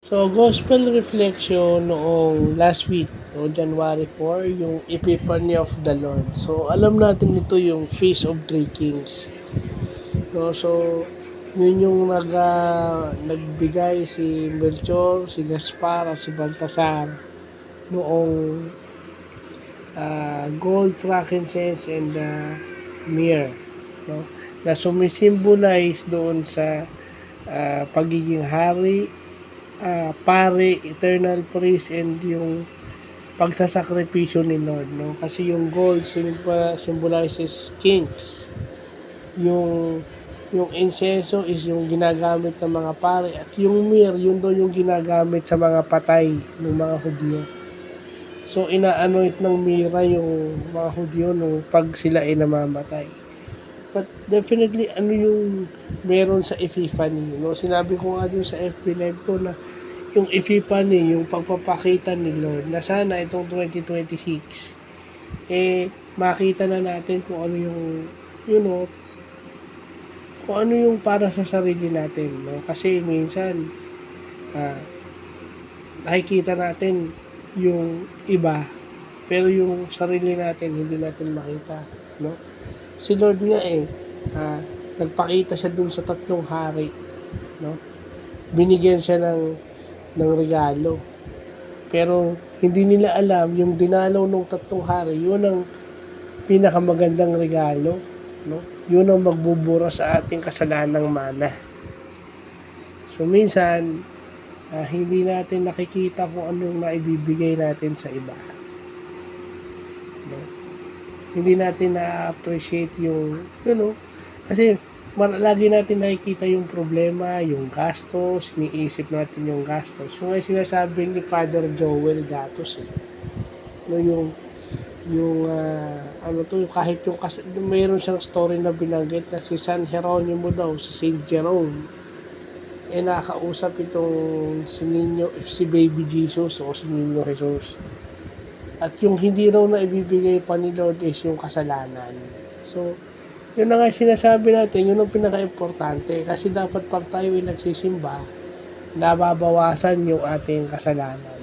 So, gospel reflection noong last week, no, January 4, yung Epiphany of the Lord. So, alam natin ito yung Feast of Three Kings. No, so, yun yung nagbigay si Melchor, si Gaspar, at si Baltasar noong gold, frankincense, and myrrh. No? Na sumisimbolize doon sa pagiging hari, pare, eternal priest, and yung pagsasakripisyo ni Lord, no? Kasi yung gold symbolizes kings. Yung insenso is yung ginagamit ng mga pare, at yung myrrh, yun daw yung ginagamit sa mga patay ng mga Hudyo. So, ina-anoint ng mira yung mga Hudyo nung pag sila ay namamatay. But definitely, ano yung meron sa Epiphany, no? Sinabi ko nga dun sa FB Live ko na yung Epiphany, yung pagpapakita ni Lord, na sana itong 2026, makita na natin kung ano yung, kung ano yung para sa sarili natin, no? Kasi minsan, nakikita natin yung iba, pero yung sarili natin, hindi natin makita, no? Si Lord nga nagpakita siya dun sa tatlong hari, no? Binigyan siya ng regalo. Pero hindi nila alam yung dinalaw ng tatlong hari, yun ang pinakamagandang regalo, no? Yun ang magbubura sa ating kasalanang mana. So minsan, hindi natin nakikita kung anong naibibigay natin sa iba, no? Hindi natin na-appreciate yung, kasi lagi natin nakikita yung problema, yung gastos, iniisip natin yung gastos. Yung ay sinasabi ni Father Joel Gatos, no, yung kahit yung mayroon siyang story na binanggit na si San Jeronimo daw, si Saint Jerome, nakausap itong si Baby Jesus o si Niño Jesus. At yung hindi raw na ibibigay pa ni Lord is yung kasalanan. So, yun na nga sinasabi natin, yun ang pinaka-importante. Kasi dapat pag tayo ay nagsisimba, nababawasan yung ating kasalanan.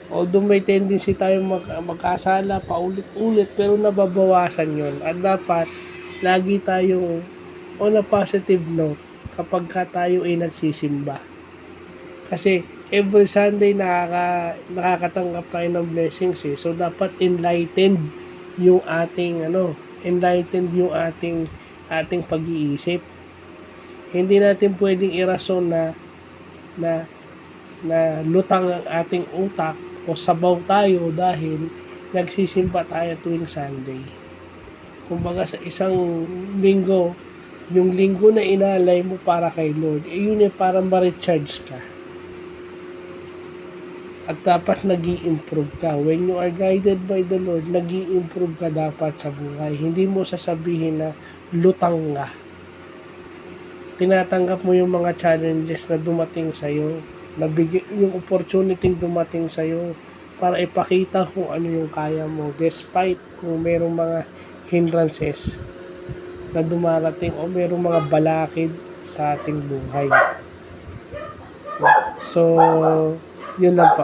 Although may tendency tayo magkasala paulit-ulit, pero nababawasan yun. At dapat, lagi tayong on a positive note kapag tayo ay nagsisimba. Kasi every Sunday nakakatanggap tayo ng blessings So dapat enlightened yung ating ating pag-iisip. Hindi natin pwedeng irason na lutang ang ating utak o sabaw tayo dahil nagsisimba tayo tuwing Sunday. Kumbaga sa isang linggo, yung linggo na inalay mo para kay Lord, yun para ma-recharge ka. At dapat nag-i-improve ka. When you are guided by the Lord, nag-i-improve ka dapat sa buhay. Hindi mo sasabihin na lutang ka. Tinatanggap mo yung mga challenges na dumating sa'yo, yung opportunity dumating sa'yo para ipakita kung ano yung kaya mo, despite kung merong mga hindrances na dumarating o merong mga balakid sa ating buhay. So, yun lang po.